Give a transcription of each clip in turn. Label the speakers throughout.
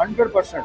Speaker 1: 100%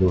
Speaker 2: 2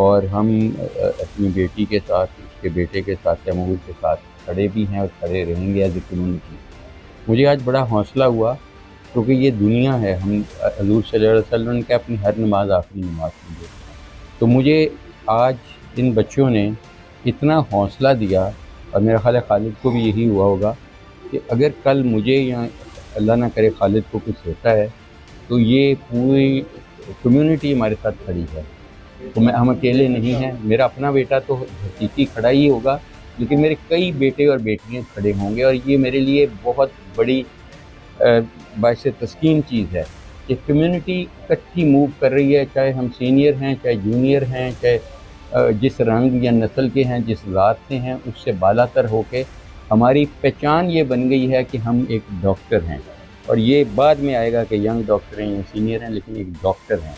Speaker 2: اور ہم اپنی بیٹی کے ساتھ، اس کے بیٹے کے ساتھ، تیمور کے ساتھ کھڑے بھی ہیں اور کھڑے رہیں گے ایز اے کمیونٹی۔ مجھے آج بڑا حوصلہ ہوا کیونکہ یہ دنیا ہے، ہم حضور صلی اللہ علیہ وسلم کے اپنی ہر نماز آخری نماز سمجھے، تو مجھے آج ان بچوں نے اتنا حوصلہ دیا، اور میرا خیال ہے خالد کو بھی یہی ہوا ہوگا کہ اگر کل مجھے یا اللہ نہ کرے خالد کو کچھ ہوتا ہے تو یہ پوری کمیونٹی ہمارے ساتھ کھڑی ہے، تو ہم اکیلے نہیں ہیں۔ میرا اپنا بیٹا تو حقیقی کھڑا ہی ہوگا، لیکن میرے کئی بیٹے اور بیٹیاں کھڑے ہوں گے، اور یہ میرے لیے بہت بڑی باعث تسکین چیز ہے کہ کمیونٹی اکٹھی موو کر رہی ہے، چاہے ہم سینئر ہیں، چاہے جونیئر ہیں، چاہے جس رنگ یا نسل کے ہیں، جس ذات سے ہیں، اس سے بالا تر ہو کے ہماری پہچان یہ بن گئی ہے کہ ہم ایک ڈاکٹر ہیں، اور یہ بعد میں آئے گا کہ ینگ ڈاکٹر ہیں یا سینئر ہیں، لیکن ایک ڈاکٹر ہیں۔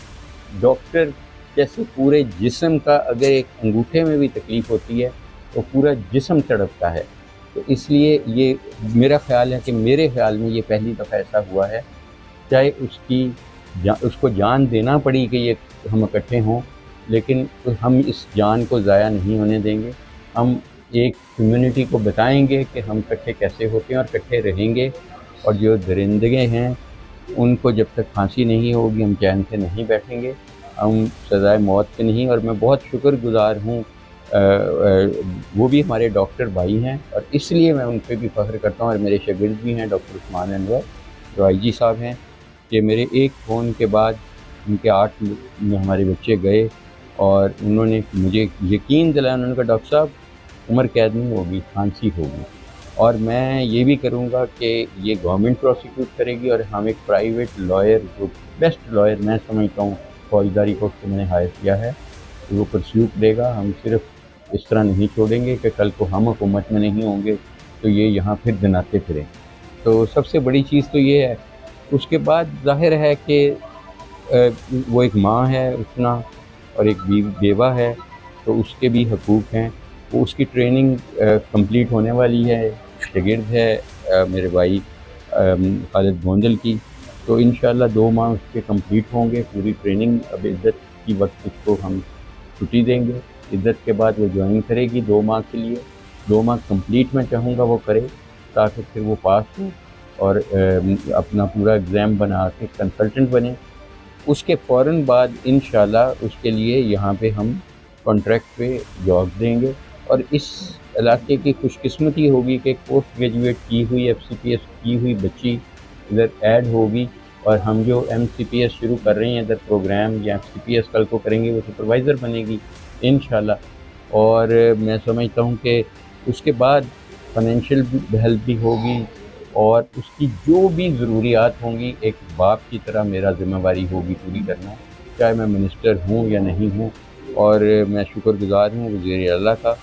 Speaker 2: ڈاکٹر جیسے پورے جسم کا اگر ایک انگوٹھے میں بھی تکلیف ہوتی ہے تو پورا جسم تڑپتا ہے، تو اس لیے یہ میرا خیال ہے کہ میرے خیال میں یہ پہلی دفعہ ایسا ہوا ہے، چاہے اس کو جان دینا پڑی کہ یہ ہم اکٹھے ہوں، لیکن ہم اس جان کو ضائع نہیں ہونے دیں گے۔ ہم ایک کمیونٹی کو بتائیں گے کہ ہم اکٹھے کیسے ہوتے ہیں اور اکٹھے رہیں گے، اور جو درندگے ہیں ان کو جب تک پھانسی نہیں ہوگی ہم چین سے نہیں بیٹھیں گے، ہم سزائے موت پہ نہیں۔ اور میں بہت شکر گزار ہوں، وہ بھی ہمارے ڈاکٹر بھائی ہیں، اور اس لیے میں ان پہ بھی فخر کرتا ہوں، اور میرے شاگرد بھی ہیں ڈاکٹر عثمان انور جو آئی جی صاحب ہیں، کہ میرے ایک فون کے بعد ان کے 8 میں ہمارے بچے گئے، اور انہوں نے مجھے یقین دلایا، انہوں نے کہا ڈاکٹر صاحب عمر قید نہیں ہوگی، پھانسی ہوگی، اور میں یہ بھی کروں گا کہ یہ گورنمنٹ پروسیکیوٹ کرے گی، اور ہم ایک پرائیویٹ لائر جو بیسٹ لائر میں سمجھتا ہوں فوجداری کو اس کو میں نے ہائر کیا ہے، وہ پرسیوٹ دے گا۔ ہم صرف اس طرح نہیں چھوڑیں گے کہ کل کو ہم حکومت میں نہیں ہوں گے تو یہ یہاں پھر گناتے پھریں۔ تو سب سے بڑی چیز تو یہ ہے۔ اس کے بعد ظاہر ہے کہ وہ ایک ماں ہے اتنا، اور ایک بیوہ ہے، تو اس کے بھی حقوق ہیں، وہ اس کی ٹریننگ کمپلیٹ ہونے والی ہے، شاگرد ہے میرے بھائی خالد گوندل کی، تو انشاءاللہ 2 ماہ اس کے کمپلیٹ ہوں گے پوری ٹریننگ۔ اب عزت کی وقت اس کو ہم چھٹی دیں گے، عزت کے بعد وہ جوائن کرے گی 2 ماہ کے لیے۔ 2 ماہ کمپلیٹ میں چاہوں گا وہ کرے، تاکہ پھر وہ پاس ہو اور اپنا پورا ایگزام بنا کے کنسلٹنٹ بنے۔ اس کے فوراً بعد انشاءاللہ اس کے لیے یہاں پہ ہم کانٹریکٹ پہ جاب دیں گے، اور اس علاقے کی خوش قسمتی ہوگی کہ پوسٹ گریجویٹ کی ہوئی FCPS کی ہوئی بچی ادھر ایڈ ہوگی، اور ہم جو MCPS شروع کر رہے ہیں ادھر پروگرام، یا FCPS کل کو کریں گے، وہ سپروائزر بنے گی انشاءاللہ۔ اور میں سمجھتا ہوں کہ اس کے بعد فائنینشیل ہیلپ بھی ہوگی، اور اس کی جو بھی ضروریات ہوں گی ایک باپ کی طرح میرا ذمہ داری ہوگی پوری کرنا، چاہے میں منسٹر ہوں یا نہیں ہوں۔ اور میں شکر گزار ہوں وزیر اعلیٰ کا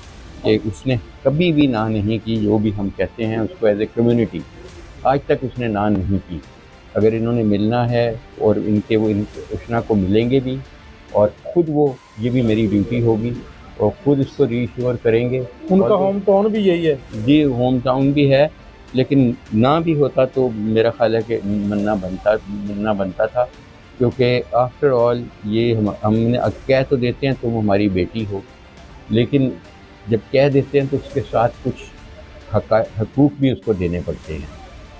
Speaker 2: کہ اس نے کبھی بھی نہ نہیں کی، جو بھی ہم کہتے ہیں اس کو ایز اے کمیونٹی آج تک اس نے نہ نہیں کی۔ اگر انہوں نے ملنا ہے، اور ان کے وہ اشنا کو ملیں گے بھی، اور خود وہ یہ بھی میری ڈیوٹی ہوگی، اور خود اس کو ری ایشور کریں گے۔
Speaker 3: ان کا ہوم ٹاؤن بھی یہی ہے
Speaker 2: جی، ہوم ٹاؤن بھی ہے، لیکن نہ بھی ہوتا تو میرا خیال ہے کہ ملنا بنتا تھا، کیونکہ آفٹر آل یہ ہم نے کہہ تو دیتے ہیں تم ہماری بیٹی ہو، لیکن جب کہہ دیتے ہیں تو اس کے ساتھ کچھ حقوق بھی اس کو دینے پڑتے ہیں،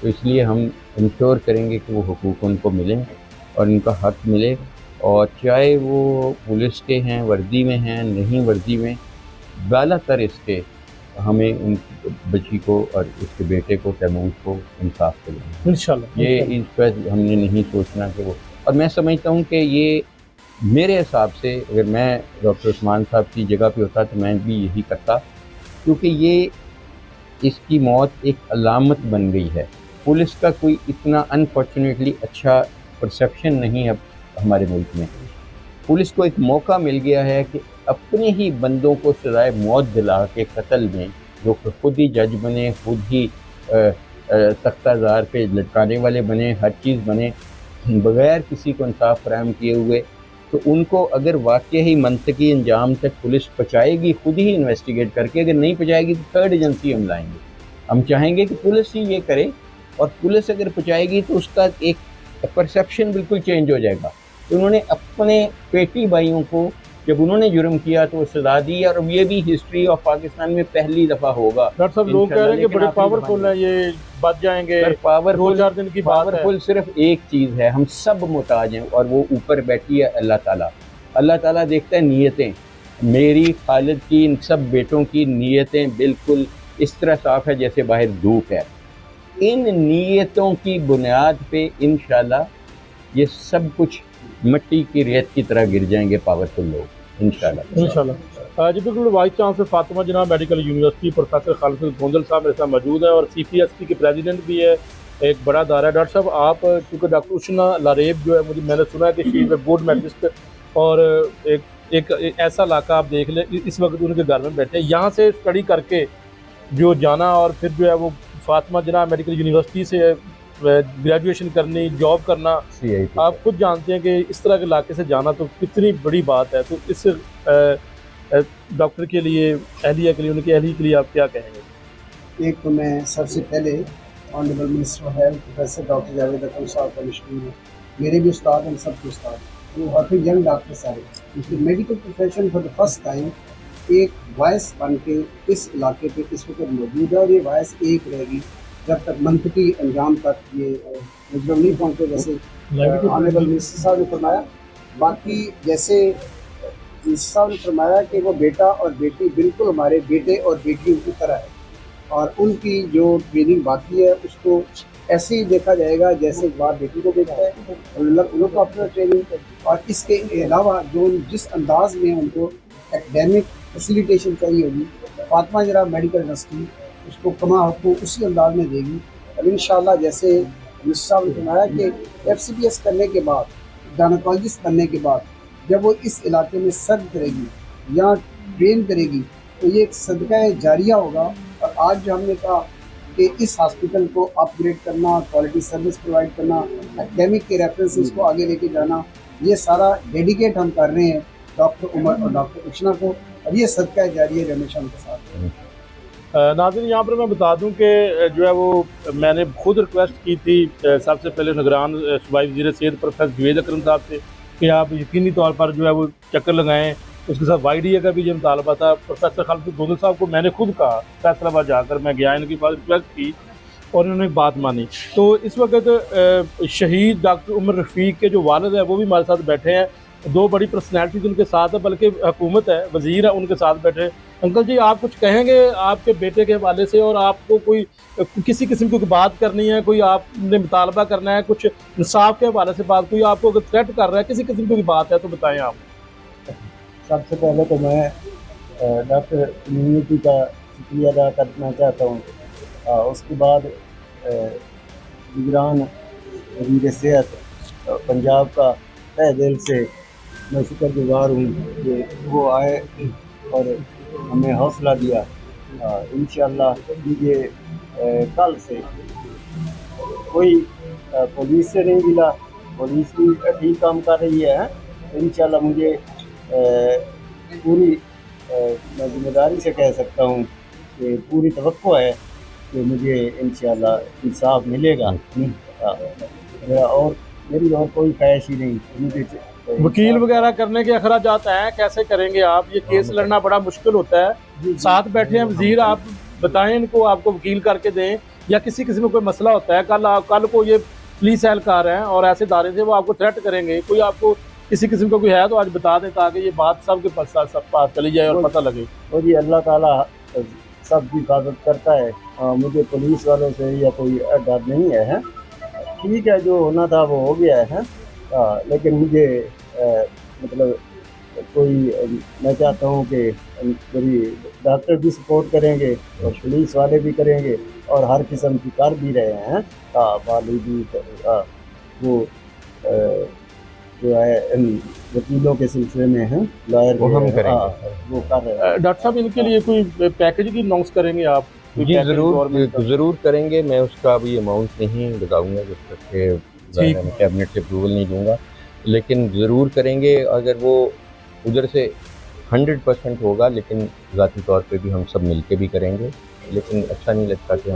Speaker 2: تو اس لیے ہم انشور کریں گے کہ وہ حقوق ان کو ملیں اور ان کا حق ملے، اور چاہے وہ پولیس کے ہیں، وردی میں ہیں، نہیں وردی میں، بالا تر اس کے ہمیں ان بچی کو اور اس کے بیٹے کو تیمور کو انصاف کریں
Speaker 3: انشاءاللہ۔
Speaker 2: یہ اس پر ہم نے نہیں سوچنا کہ وہ، اور میں سمجھتا ہوں کہ یہ میرے حساب سے اگر میں ڈاکٹر عثمان صاحب کی جگہ پہ ہوتا تو میں بھی یہی کرتا، کیونکہ یہ اس کی موت ایک علامت بن گئی ہے۔ پولیس کا کوئی اتنا انفارچونیٹلی اچھا پرسیپشن نہیں ہے ہمارے ملک میں۔ پولیس کو ایک موقع مل گیا ہے کہ اپنے ہی بندوں کو سزائے موت دلا کے قتل میں، جو خود ہی جج بنے، خود ہی تختہ زار پہ لٹکانے والے بنے، ہر چیز بنے، بغیر کسی کو انصاف فراہم کیے ہوئے، تو ان کو اگر واقعی منطقی انجام تک پولیس پہنچائے گی خود ہی انویسٹیگیٹ کر کے، اگر نہیں پہنچائے گی تو تھرڈ ایجنسی ہم لائیں گے۔ ہم چاہیں گے کہ پولیس ہی یہ کرے، اور پولیس اگر پہنچائے گی تو اس کا ایک پرسیپشن بالکل چینج ہو جائے گا۔ انہوں نے اپنے پیٹی بھائیوں کو جب انہوں نے جرم کیا تو وہ سزا دی، اور یہ بھی ہسٹری آف پاکستان میں پہلی دفعہ ہوگا۔
Speaker 3: ڈاکٹر صاحب لوگ کہہ رہے ہیں کہ بڑے پاورفل ہیں، یہ بچ جائیں گے، دو چار دن کی بات ہے۔
Speaker 2: پاورفل صرف ایک چیز ہے، ہم سب محتاج ہیں، اور وہ اوپر بیٹھی ہے اللہ تعالیٰ۔ اللہ تعالیٰ دیکھتا ہے نیتیں، میری خالد کی ان سب بیٹوں کی نیتیں بالکل اس طرح صاف ہے جیسے باہر دھوپ ہے۔ ان نیتوں کی بنیاد پہ انشاءاللہ یہ سب کچھ مٹی کی ریت کی طرح گر جائیں گے پاورفل لوگ انشاءاللہ۔
Speaker 3: جی بالکل، وائس چانسلر فاطمہ جناح میڈیکل یونیورسٹی پروفیسر خالد گوندل صاحب میرے ساتھ موجود ہیں، اور CPSC کے پریزیڈنٹ بھی ہے، ایک بڑا ادارہ ہے۔ ڈاکٹر صاحب آپ چونکہ ڈاکٹر اشنا لاریب جو ہے، میں نے سنا ہے کہ شی از اے گوڈ میڈلسٹ، اور ایک ایسا علاقہ آپ دیکھ لیں، اس وقت ان کے گھر میں بیٹھے ہیں، یہاں سے اسٹڈی کر کے جو جانا، اور پھر جو ہے وہ فاطمہ جناح میڈیکل یونیورسٹی سے گریجویشن کرنی، جاب کرنا، آپ خود جانتے ہیں کہ اس طرح کے علاقے سے جانا تو کتنی بڑی بات ہے۔ تو اس ڈاکٹر کے لیے، اہلیہ کے لیے، ان کی اہلیہ کے لیے آپ کیا کہیں گے؟
Speaker 4: ایک تو میں سب سے پہلے honourable minister of health professor doctor Javed Akram صاحب کا مشکور ہوں، میرے بھی استاد ہیں، سب کے استاد ہیں، اور پھر ینگ ڈاکٹر سارے، کیونکہ medical profession for the first time ایک وائس بن کے اس علاقے پہ اس وقت موجود ہے، اور یہ وائس ایک رہے گی جب تک منطقی انجام تک یہ مجرم نہیں پہنچے، جیسے آنریبل منسٹر صاحب نے فرمایا۔ باقی جیسے منسٹر صاحب نے فرمایا کہ وہ بیٹا اور بیٹی بالکل ہمارے بیٹے اور بیٹیوں کی طرح ہے، اور ان کی جو ٹریننگ باقی ہے اس کو ایسے ہی دیکھا جائے گا جیسے باپ بیٹی کو دیکھتا ہے، اور ان کو اپنا ٹریننگ، اور اس کے علاوہ جو جس انداز میں ان کو ایکڈیمک فیسیلیٹیشن چاہیے ہوگی، فاطمہ جناح میڈیکل یونیورسٹی اس کو کما حقوق اسی انداز میں دے گی، اور انشاءاللہ جیسے منسٹر صاحب نے فرمایا کہ FCPS کرنے کے بعد، گائنیکالوجسٹ بننے کے بعد جب وہ اس علاقے میں سرو کرے گی یا ٹرین کرے گی تو یہ ایک صدقہ جاریہ ہوگا۔ اور آج جو ہم نے کہا کہ اس ہاسپٹل کو اپ گریڈ کرنا، کوالٹی سروس پرووائڈ کرنا، اکیڈمک کے ریفرنسز کو آگے لے کے جانا، یہ سارا ڈیڈیکیٹ ہم کر رہے ہیں ڈاکٹر عمر اور ڈاکٹر اشنا کو، اور یہ صدقہ جاریہ ہمیشہ ان کے ساتھ ہے۔
Speaker 3: ناظرین، یہاں پر میں بتا دوں کہ جو ہے وہ میں نے خود ریکویسٹ کی تھی سب سے پہلے نگران صوبائی وزیر صحت پروفیسر جاوید اکرم صاحب سے کہ آپ یقینی طور پر جو ہے وہ چکر لگائیں، اس کے ساتھ YDA کا بھی یہ مطالبہ تھا۔ پروفیسر خالد گوندل صاحب کو میں نے خود کہا، فیصلہ آباد جا کر میں گیا، ان کے پاس ریکویسٹ کی اور انہوں نے بات مانی۔ تو اس وقت شہید ڈاکٹر عمر رفیق کے جو والد ہیں وہ بھی ہمارے ساتھ بیٹھے ہیں، دو بڑی پرسنالٹیز ان کے ساتھ ہے، بلکہ حکومت ہے، وزیر ہے ان کے ساتھ بیٹھے۔ انکل جی، آپ کچھ کہیں گے آپ کے بیٹے کے حوالے سے، اور آپ کو کوئی کسی قسم کی بات کرنی ہے، کوئی آپ نے مطالبہ کرنا ہے، کچھ انصاف کے حوالے سے بات، کوئی آپ کو اگر تھریٹ کر رہا ہے، کسی قسم کی بات ہے تو بتائیں آپ۔
Speaker 4: سب سے پہلے تو میں ڈاکٹر کمیونٹی کا شکریہ ادا کرنا چاہتا ہوں، اس کے بعد نگران وزیر صحت پنجاب کا تہ دل سے میں شکر گزار ہوں کہ وہ آئے اور ہمیں حوصلہ دیا۔ انشاءاللہ مجھے کل سے کوئی پولیس سے نہیں ملا، پولیس بھی ٹھیک کام کر رہی ہے، انشاءاللہ مجھے پوری میں ذمہ داری سے کہہ سکتا ہوں کہ پوری توقع ہے کہ مجھے انشاءاللہ انصاف ملے گا، اور میری اور کوئی خواہش ہی نہیں۔ مجھے
Speaker 3: وکیل وغیرہ کرنے کے اخراجات ہیں، کیسے کریں گے آپ؟ یہ کیس لڑنا بڑا مشکل ہوتا ہے، ساتھ بیٹھے ہیں وزیر، آپ بتائیں ان کو، آپ کو وکیل کر کے دیں، یا کسی قسم کا کوئی مسئلہ ہوتا ہے، کل کو یہ پولیس اہلکار ہیں اور ایسے ادارے سے وہ آپ کو تھریٹ کریں گے، کوئی آپ کو کسی قسم کا کوئی ہے تو آج بتا دیں تاکہ یہ بات سب کے پاس سب پاس چلی جائے اور پتہ لگے۔
Speaker 4: اور یہ اللہ تعالیٰ سب کی حفاظت کرتا ہے، مجھے پولیس والوں سے یا کوئی ڈر نہیں ہے، ٹھیک ہے جو ہونا تھا وہ ہو گیا ہے، لیکن مجھے مطلب کوئی میں چاہتا ہوں کہ میری ڈاکٹر بھی سپورٹ کریں گے اور پولیس والے بھی کریں گے، اور ہر قسم کی کر بھی رہے ہیں، والدی وہ جو ہے وکیلوں کے سلسلے میں ہیں، لائر وہ ہم کریں گے، وہ کر رہے ہیں۔
Speaker 3: ڈاکٹر صاحب ان کے لیے کوئی پیکج کی اناؤنس کریں گے آپ؟
Speaker 2: جی ضرور کریں گے، میں اس کا ابھی اماؤنٹ نہیں بتاؤں گا جب تک کہ میں کیبنٹ سے اپروول نہیں دوں گا، لیکن ضرور کریں گے اگر وہ ادھر سے 100% ہوگا، لیکن ذاتی طور پہ بھی ہم سب مل کے بھی کریں گے، لیکن اچھا نہیں لگتا کہ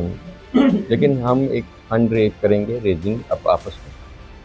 Speaker 2: ہم ایک فنڈ ریز کریں گے، ریزنگ اب آپس میں۔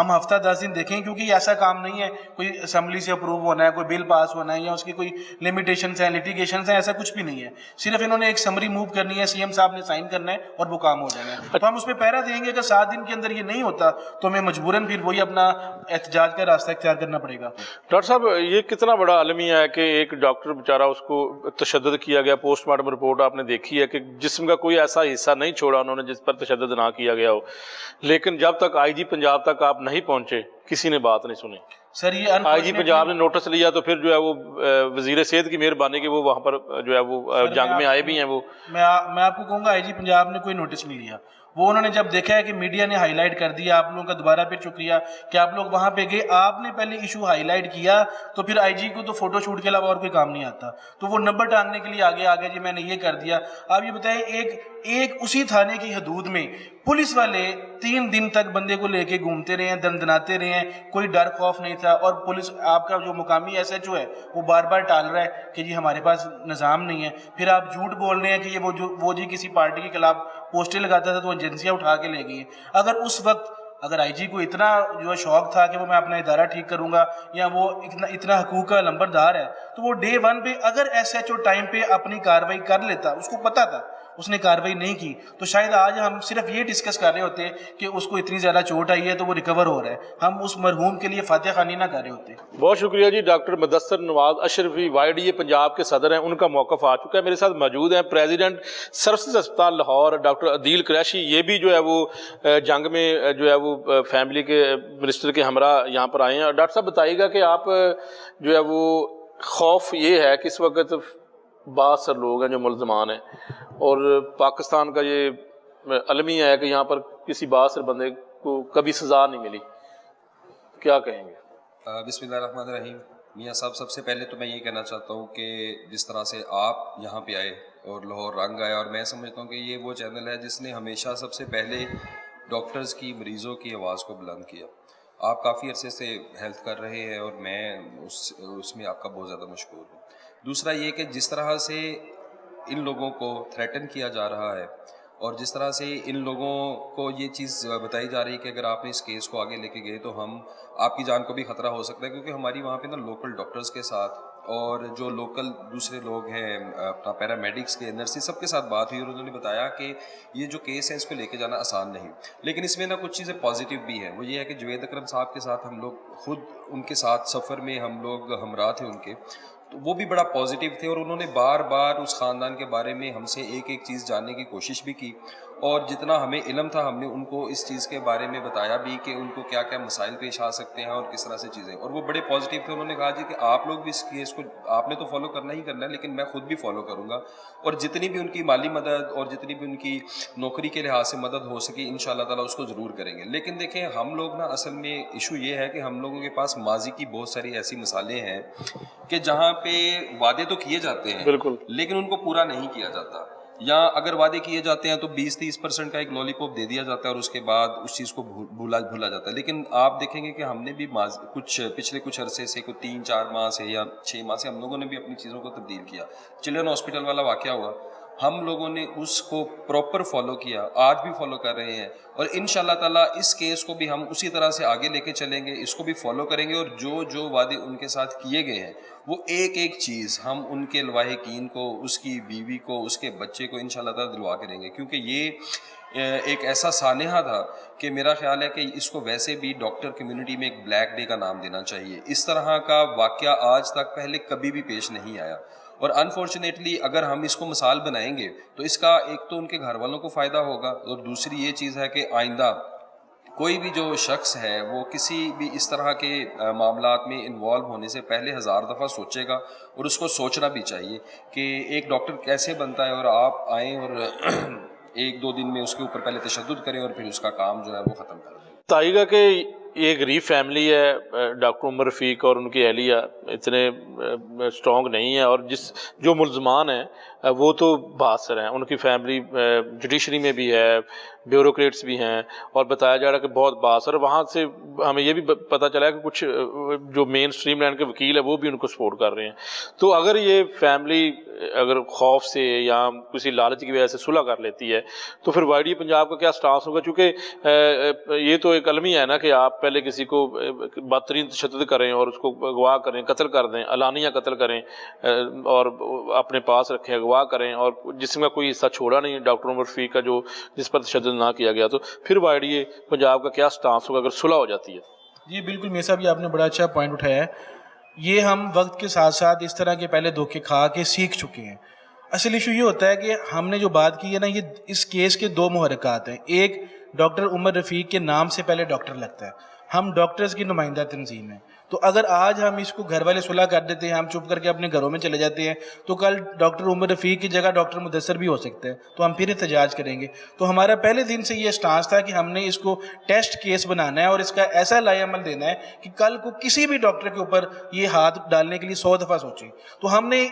Speaker 5: ہم ہفتہ 10 دن دیکھیں, کیونکہ یہ ایسا کام نہیں ہے کوئی اسمبلی سے اپروو ہونا ہے, کوئی بل پاس ہونا ہے یا اس کی کوئی لمیٹیشنز ہیں, لٹیگیشنز ہیں, ایسا کچھ بھی نہیں ہے. صرف انہوں نے ایک سمری موو کرنی ہے, سی ایم صاحب نے سائن کرنا ہے اور وہ کام ہو جانا ہے. تو ہم اس پہ پہرا دیں گے. اگر 7 دن کے اندر یہ نہیں ہوتا تو ہمیں مجبوراً پھر وہی اپنا احتجاج کا راستہ اختیار کرنا پڑے گا.
Speaker 6: ڈاکٹر صاحب یہ کتنا بڑا المیہ ہے کہ ایک ڈاکٹر بیچارہ اس کو تشدد کیا گیا, پوسٹ مارٹم رپورٹ آپ نے دیکھی ہے کہ جسم کا کوئی ایسا حصہ نہیں چھوڑا انہوں نے جس پر تشدد نہ کیا گیا ہو, لیکن جب تک آئی جی پنجاب تک آپ نہیں پہنچے کسی نے بات نہیں سنی.
Speaker 5: سر یہ
Speaker 6: آئی جی پنجاب نے نوٹس لیا تو پھر جو ہے وہ وزیر صحت کی مہربانی کہ وہ وہاں پر جو ہے وہ جنگ میں آئے بھی ہیں. وہ
Speaker 5: میں آپ کو کہوں گا آئی جی پنجاب نے کوئی نوٹس نہیں لیا. وہ انہوں نے جب دیکھا ہے کہ میڈیا نے ہائی لائٹ کر دیا, آپ لوگوں کا دوبارہ پھر شکریہ کہ آپ لوگ وہاں پہ گئے, آپ نے پہلے ایشو ہائی لائٹ کیا, تو پھر آئی جی کو تو فوٹو شوٹ کے علاوہ اور کوئی کام نہیں آتا, تو وہ نمبر ٹانگنے کے لیے آگے جی میں نے یہ کر دیا. آپ یہ بتائیں ایک اسی تھانے کی حدود میں پولیس والے 3 دن تک بندے کو لے کے گھومتے رہے ہیں, دندناتے رہے ہیں, کوئی ڈر خوف نہیں تھا. اور پولیس آپ کا جو مقامی ایس ایچ او ہے وہ بار بار ٹال رہا ہے کہ جی ہمارے پاس نظام نہیں ہے. پھر آپ جھوٹ بول رہے ہیں کہ یہ وہ جی کسی پارٹی کے خلاف پوسٹیں لگاتا تھا تو ایجنسیاں اٹھا کے لے گئی. اگر اس وقت آئی جی کو اتنا جو شوق تھا کہ وہ میں اپنا ادارہ ٹھیک کروں گا یا وہ اتنا حقوق کا لمبردار ہے, تو وہ ڈے 1 پہ اگر ایس ایچ او ٹائم پہ اپنی کاروائی کر لیتا, اس کو پتا تھا, اس نے کاروائی نہیں کی, تو شاید آج ہم صرف یہ ڈسکس کر رہے ہوتے کہ اس کو اتنی زیادہ چوٹ آئی ہے تو وہ ریکور ہو رہا ہے, ہم اس مرحوم کے لیے فاتح خوانی نہ کر رہے ہوتے.
Speaker 6: بہت شکریہ جی. ڈاکٹر مدثر نواز اشرفی YDA پنجاب کے صدر ہیں, ان کا موقف آ چکا ہے. میرے ساتھ موجود ہیں پریزیڈنٹ سروسز اسپتال لاہور ڈاکٹر عدیل قریشی, یہ بھی جو ہے وہ جنگ میں جو ہے وہ فیملی کے منسٹر کے ہمراہ یہاں پر آئے ہیں. ڈاکٹر صاحب بتائیے گا کہ آپ جو ہے وہ خوف یہ ہے کہ اس وقت بعض سر لوگ ہیں جو ملزمان ہیں اور پاکستان کا یہ المیہ ہے کہ یہاں پر کسی بعض سر بندے کو کبھی سزا نہیں ملی, کیا کہیں گے؟
Speaker 7: بسم اللہ الرحمن الرحیم. میاں صاحب سب سے پہلے تو میں یہ کہنا چاہتا ہوں کہ جس طرح سے آپ یہاں پہ آئے اور لاہور رنگ آیا, اور میں سمجھتا ہوں کہ یہ وہ چینل ہے جس نے ہمیشہ سب سے پہلے ڈاکٹرز کی, مریضوں کی آواز کو بلند کیا. آپ کافی عرصے سے ہیلتھ کر رہے ہیں اور میں اس میں آپ کا بہت زیادہ مشکور ہوں. دوسرا یہ کہ جس طرح سے ان لوگوں کو تھریٹن کیا جا رہا ہے اور جس طرح سے ان لوگوں کو یہ چیز بتائی جا رہی ہے کہ اگر آپ نے اس کیس کو آگے لے کے گئے تو آپ کی جان کو بھی خطرہ ہو سکتا ہے, کیونکہ ہماری وہاں پہ نا لوکل ڈاکٹرز کے ساتھ اور جو لوکل دوسرے لوگ ہیں اپنا پیرامیڈکس کے, نرسز, سب کے ساتھ بات ہوئی اور انہوں نے بتایا کہ یہ جو کیس ہے اس کو لے کے جانا آسان نہیں, لیکن اس میں نا کچھ چیزیں پازیٹیو بھی ہیں. وہ یہ ہے کہ جوید اکرم صاحب کے ساتھ ہم لوگ خود ان کے ساتھ سفر میں ہم لوگ ہمراہ تھے ان کے, تو وہ بھی بڑا پازیٹیو تھے اور انہوں نے بار بار اس خاندان کے بارے میں ہم سے ایک چیز جاننے کی کوشش بھی کی, اور جتنا ہمیں علم تھا ہم نے ان کو اس چیز کے بارے میں بتایا بھی کہ ان کو کیا کیا مسائل پیش آ سکتے ہیں اور کس طرح سے چیزیں, اور وہ بڑے پازیٹیو تھے. انہوں نے کہا جی کہ آپ لوگ بھی اس کیس کو آپ نے تو فالو کرنا ہی کرنا ہے, لیکن میں خود بھی فالو کروں گا, اور جتنی بھی ان کی مالی مدد اور جتنی بھی ان کی نوکری کے لحاظ سے مدد ہو سکے ان شاء اللہ تعالیٰ اس کو ضرور کریں گے. لیکن دیکھیں ہم لوگ نا اصل میں ایشو یہ ہے کہ ہم لوگوں کے پاس ماضی کی بہت ساری ایسی مثالیں ہیں کہ جہاں پہ وعدے تو کیے جاتے ہیں
Speaker 6: بالکل,
Speaker 7: لیکن ان کو پورا نہیں کیا جاتا, یا اگر وعدے کیے جاتے ہیں تو 20-30% کا ایک لالی پاپ دے دیا جاتا ہے اور اس کے بعد اس چیز کو بھولا جاتا ہے. لیکن آپ دیکھیں گے کہ ہم نے بھی پچھلے کچھ عرصے سے, کوئی 3-4 ماہ سے یا 6 ماہ سے ہم لوگوں نے بھی اپنی چیزوں کو تبدیل کیا. چلڈرن ہاسپٹل والا واقعہ ہوا, ہم لوگوں نے اس کو پراپر فالو کیا, آج بھی فالو کر رہے ہیں, اور ان شاء اللہ تعالیٰ اس کیس کو بھی ہم اسی طرح سے آگے لے کے چلیں گے, اس کو بھی فالو کریں گے, اور جو وعدے ان کے ساتھ کیے گئے ہیں وہ ایک چیز ہم ان کے لواحقین کو, اس کی بیوی کو, اس کے بچے کو ان شاء اللہ تعالیٰ دلوا کے دیں گے, کیونکہ یہ ایک ایسا سانحہ تھا کہ میرا خیال ہے کہ اس کو ویسے بھی ڈاکٹر کمیونٹی میں ایک بلیک ڈے کا نام دینا چاہیے. اس طرح کا واقعہ آج تک پہلے کبھی بھی پیش نہیں آیا, اور انفارچونیٹلی اگر ہم اس کو مثال بنائیں گے تو اس کا ایک تو ان کے گھر والوں کو فائدہ ہوگا, اور دوسری یہ چیز ہے کہ آئندہ کوئی بھی جو شخص ہے وہ کسی بھی اس طرح کے معاملات میں انوالو ہونے سے پہلے 1000 دفعہ سوچے گا, اور اس کو سوچنا بھی چاہیے کہ ایک ڈاکٹر کیسے بنتا ہے, اور آپ آئیں اور 1-2 دن میں اس کے اوپر پہلے تشدد کریں اور پھر اس کا کام جو ہے وہ ختم کر دیں.
Speaker 6: بتائیے گا کہ یہ غریب فیملی ہے, ڈاکٹر عمر رفیق اور ان کی اہلیہ اتنے اسٹرانگ نہیں ہے, اور جو ملزمان ہیں وہ تو بہادر ہیں, ان کی فیملی جوڈیشری میں بھی ہے, بیوروکریٹس بھی ہیں, اور بتایا جا رہا ہے کہ بہت بہادر. وہاں سے ہمیں یہ بھی پتہ چلا ہے کہ کچھ جو مین اسٹریم لائن کے وکیل ہیں وہ بھی ان کو سپورٹ کر رہے ہیں. تو اگر یہ فیملی اگر خوف سے یا کسی لالچ کی وجہ سے صلح کر لیتی ہے تو پھر وائی ڈی پنجاب کا کیا سٹانس ہوگا؟ چونکہ یہ تو ایک المی ہے نا کہ آپ پہلے کسی کو بدترین تشدد کریں اور اس کو اغوا کریں، قتل کر دیں، علانیہ قتل کریں اور اپنے پاس رکھیں، اغوا کریں، اور جسم کا کوئی حصہ چھوڑا نہیں ڈاکٹر عمر رفیق کا جو جس پر تشدد نہ کیا گیا، تو پھر وائی ڈی پنجاب کا کیا سٹانس ہوگا اگر صلح ہو جاتی ہے؟
Speaker 5: جی بالکل میاں صاحب، یہ آپ نے بڑا اچھا پوائنٹ اٹھایا ہے. یہ ہم وقت کے ساتھ ساتھ اس طرح کے پہلے دھوکے کھا کے سیکھ چکے ہیں. اصل ایشو یہ ہوتا ہے کہ ہم نے جو بات کی ہے نا، یہ اس کیس کے دو محرکات ہیں. ایک، ڈاکٹر عمر رفیق کے نام سے پہلے ڈاکٹر لگتا ہے، ہم ڈاکٹرز کی نمائندہ تنظیم ہیں. تو اگر آج ہم اس کو گھر والے صلح کر دیتے ہیں، ہم چپ کر کے اپنے گھروں میں چلے جاتے ہیں، تو کل ڈاکٹر عمر رفیق کی جگہ ڈاکٹر مدثر بھی ہو سکتے ہیں، تو ہم پھر احتجاج کریں گے. تو ہمارا پہلے دن سے یہ سٹانس تھا کہ ہم نے اس کو ٹیسٹ کیس بنانا ہے اور اس کا ایسا لائے عمل دینا ہے کہ کل کو کسی بھی ڈاکٹر کے اوپر یہ ہاتھ ڈالنے کے لیے 100 دفعہ سوچیں. تو ہم نے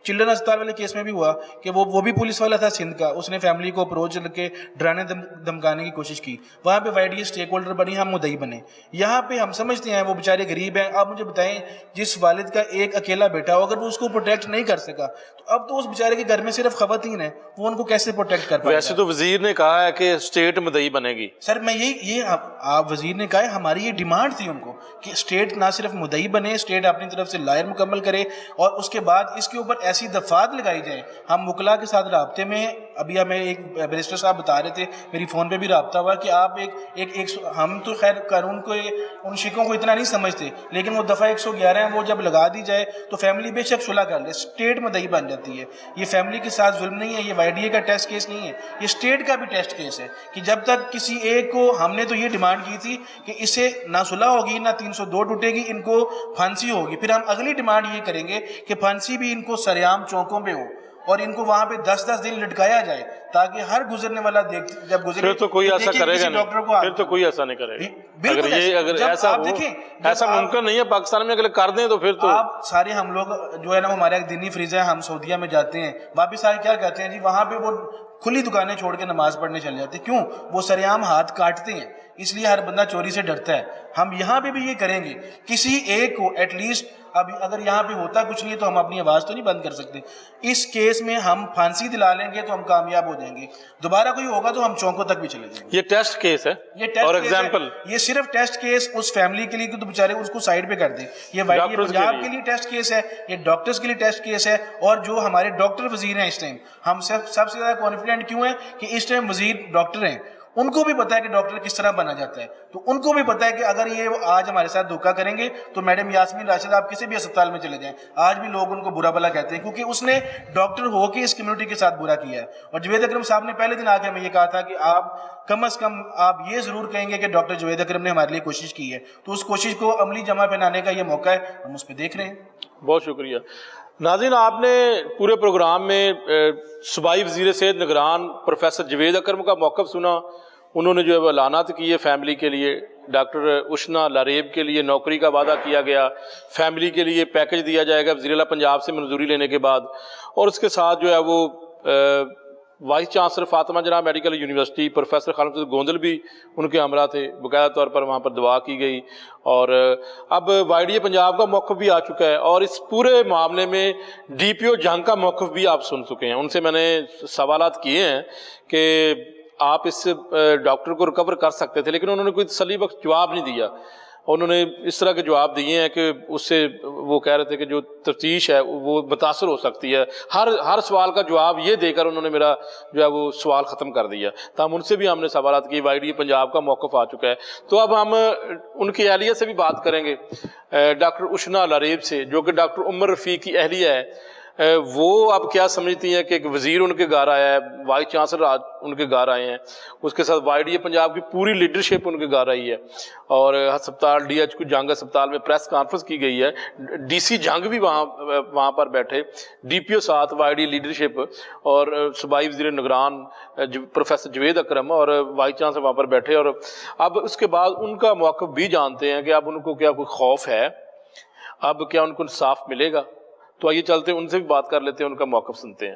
Speaker 5: چلڈرن اسپتال والے کیس میں بھی ہوا کہ وہ بھی پولیس والا تھا سندھ کا، اس نے فیملی کو اپروچ کر کے ڈرانے دھمکانے کی کوشش کی. وہاں پہ وائی ڈی اسٹیک ہولڈر بنی، ہم مدعی بنے. یہاں پہ ہم سمجھتے ہیں وہ بیچارے غریب ہیں. آپ مجھے بتائیں، جس والد کا ایک اکیلا بیٹا ہو، اگر وہ اس کو پروٹیکٹ نہیں کر سکا تو اب تو اس بیچارے کے گھر میں صرف خواتین ہیں، وہ ان کو کیسے پروٹیکٹ کر پائے گا؟
Speaker 6: ویسے تو وزیر نے کہا ہے کہ اسٹیٹ مدعی بنے گی.
Speaker 5: سر میں یہ آپ وزیر نے کہا ہے، ہماری یہ ڈیمانڈ تھی ان کو کہ اسٹیٹ نہ صرف مدعی بنے، اسٹیٹ اپنی طرف سے لائر مکمل کرے اور اس کے بعد اس کے اوپر ایسی دفعات لگائی جائیں. ہم وکلا کے ساتھ رابطے میں ہیں. ابھی ہمیں ایک بیرسٹر صاحب بتا رہے تھے، میری فون پہ بھی رابطہ ہوا کہ آپ ہم تو خیر قانون کو ان شکوں کو اتنا نہیں سمجھتے، لیکن وہ دفعہ 111 ہیں، وہ جب لگا دی جائے تو فیملی بے شک صلح کر لے، اسٹیٹ مدعی بن جاتی ہے. یہ فیملی کے ساتھ ظلم نہیں ہے، یہ وائی ڈی اے کا ٹیسٹ کیس نہیں ہے، یہ اسٹیٹ کا بھی ٹیسٹ کیس ہے کہ جب تک کسی ایک کو، ہم نے تو یہ ڈیمانڈ کی تھی کہ اسے نہ صلح ہوگی نہ 302 ٹوٹے گی، ان کو پھانسی ہوگی. پھر ہم اگلی ڈیمانڈ یہ کریں گے کہ پھانسی بھی ان کو سریعام چوکوں پہ ہو اور ان کو وہاں پہ 10-10 دن لٹکایا جائے تاکہ ہر گزرنے والا جب گزرے
Speaker 6: پھر تو کوئی ایسا کرے گا
Speaker 5: ڈاکٹر
Speaker 6: نہیں،
Speaker 5: کو
Speaker 6: پھر تو کوئی ایسا نہیں کرے گا. اگر
Speaker 5: جب
Speaker 6: ایسا
Speaker 5: آپ
Speaker 6: ہو،
Speaker 5: دیکھیں،
Speaker 6: ایسا ممکن نہیں ہے پاکستان میں، اگر کر دیں تو پھر تو
Speaker 5: آپ سارے ہم لوگ جو ہے نا، ہمارا ایک دینی فریضہ ہے، ہم سعودیہ میں جاتے ہیں، واپس آئے کیا کہتے ہیں جی، وہاں پہ وہ کھلی دکانیں چھوڑ کے نماز پڑھنے چل جاتے. کیوں؟ وہ سریعام ہاتھ کاٹتے ہیں، اس لیے ہر بندہ چوری سے ڈرتا ہے. ہم یہاں پہ بھی یہ کریں گے، کسی ایک کو ایٹ لیسٹ، اب اگر یہاں پہ ہوتا کچھ نہیں ہے تو ہم اپنی آواز تو نہیں بند کر سکتے. اس کیس میں ہم پھانسی دلا لیں گے تو ہم کامیاب ہو جائیں گے. دوبارہ کوئی ہوگا تو ہم چونکوں تک بھی چلے جائیں گے.
Speaker 6: یہ ٹیسٹ کیس ہے اور ایگزامپل،
Speaker 5: یہ صرف ٹیسٹ کیس اس فیملی کے لیے تو بیچارے اس کو سائڈ پہ کر دیں. یہ وائی ڈی پنجاب کے لیے ٹیسٹ کیس ہے، یہ ڈاکٹرز کے لیے ٹیسٹ کیس ہے. اور جو ہمارے ڈاکٹر وزیر ہیں اس ٹائم، ہم سب سے زیادہ کانفیڈنٹ کیوں ہیں کہ اس ٹائم وزیر ڈاکٹر ہیں. ان کو بھی پتا ہے کہ ڈاکٹر کس طرح بنا جاتا ہے. تو ان کو بھی پتا ہے کہ اگر یہ آج ہمارے ساتھ دھوکہ کریں گے تو میڈم یاسمین راشد آپ کسی بھی اسپتال میں چلے جائیں، آج بھی لوگ ان کو برا بھلا کہتے ہیں کیونکہ اس نے ڈاکٹر ہو کے اس کمیونٹی کے ساتھ برا کیا ہے. اور جوید اکرم صاحب نے پہلے دن آ کے ہمیں یہ کہا تھا کہ آپ کم از کم آپ یہ ضرور کہیں گے کہ ڈاکٹر جوید اکرم نے ہمارے لیے کوشش کی ہے. تو اس کوشش کو عملی جمع پہنانے کا یہ موقع ہے، ہم اس پہ دیکھ رہے ہیں.
Speaker 6: بہت شکریہ. ناظرین، آپ نے پورے پروگرام میں صوبائی وزیر صحت نگران پروفیسر جوید اکرم کا موقف سنا. انہوں نے جو ہے وہ اعلانات کیے فیملی کے لیے. ڈاکٹر اشنا لاریب کے لیے نوکری کا وعدہ کیا گیا، فیملی کے لیے پیکج دیا جائے گا وزیر اعلیٰ پنجاب سے منظوری لینے کے بعد. اور اس کے ساتھ جو ہے وہ وائس چانسلر فاطمہ جناح میڈیکل یونیورسٹی پروفیسر خالد گوندل بھی ان کے ہمراہ تھے. باقاعدہ طور پر وہاں پر دعا کی گئی. اور اب وائی ڈی اے پنجاب کا موقف بھی آ چکا ہے اور اس پورے معاملے میں ڈی پی او جنگ کا موقف بھی آپ سن چکے ہیں. ان سے میں نے سوالات کیے ہیں کہ آپ اس ڈاکٹر کو ریکور کر سکتے تھے، لیکن انہوں نے کوئی تسلی بخش جواب نہیں دیا. انہوں نے اس طرح کے جواب دیے ہیں کہ اس سے وہ کہہ رہے تھے کہ جو تفتیش ہے وہ متاثر ہو سکتی ہے. ہر سوال کا جواب یہ دے کر انہوں نے میرا جو ہے وہ سوال ختم کر دیا. تاہم ان سے بھی ہم نے سوالات کی. وائی ڈی پنجاب کا موقف آ چکا ہے. تو اب ہم ان کی اہلیہ سے بھی بات کریں گے، ڈاکٹر اشنا لاریب سے، جو کہ ڈاکٹر عمر رفیق کی اہلیہ ہے. وہ اب کیا سمجھتی ہیں کہ ایک وزیر ان کے گھر آیا ہے، وائس چانسلر ان کے گھر آئے ہیں، اس کے ساتھ وائی ڈی اے پنجاب کی پوری لیڈرشپ ان کے گھر آئی ہے. اور ہسپتال ڈی ایچ کو جنگ ہسپتال میں پریس کانفرنس کی گئی ہے. ڈی سی جنگ بھی وہاں پر بیٹھے، ڈی پی او ساتھ، وائی ڈی لیڈرشپ اور صوبائی وزیر نگران پروفیسر جوید اکرم اور وائس چانسلر وہاں پر بیٹھے. اور اب اس کے بعد ان کا موقف بھی جانتے ہیں کہ اب ان کو کیا کوئی خوف ہے، اب کیا ان کو انصاف ملے گا. تو آئیے چلتے ہیں ان سے بھی بات کر لیتے ہیں، ان کا موقف سنتے ہیں.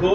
Speaker 3: 2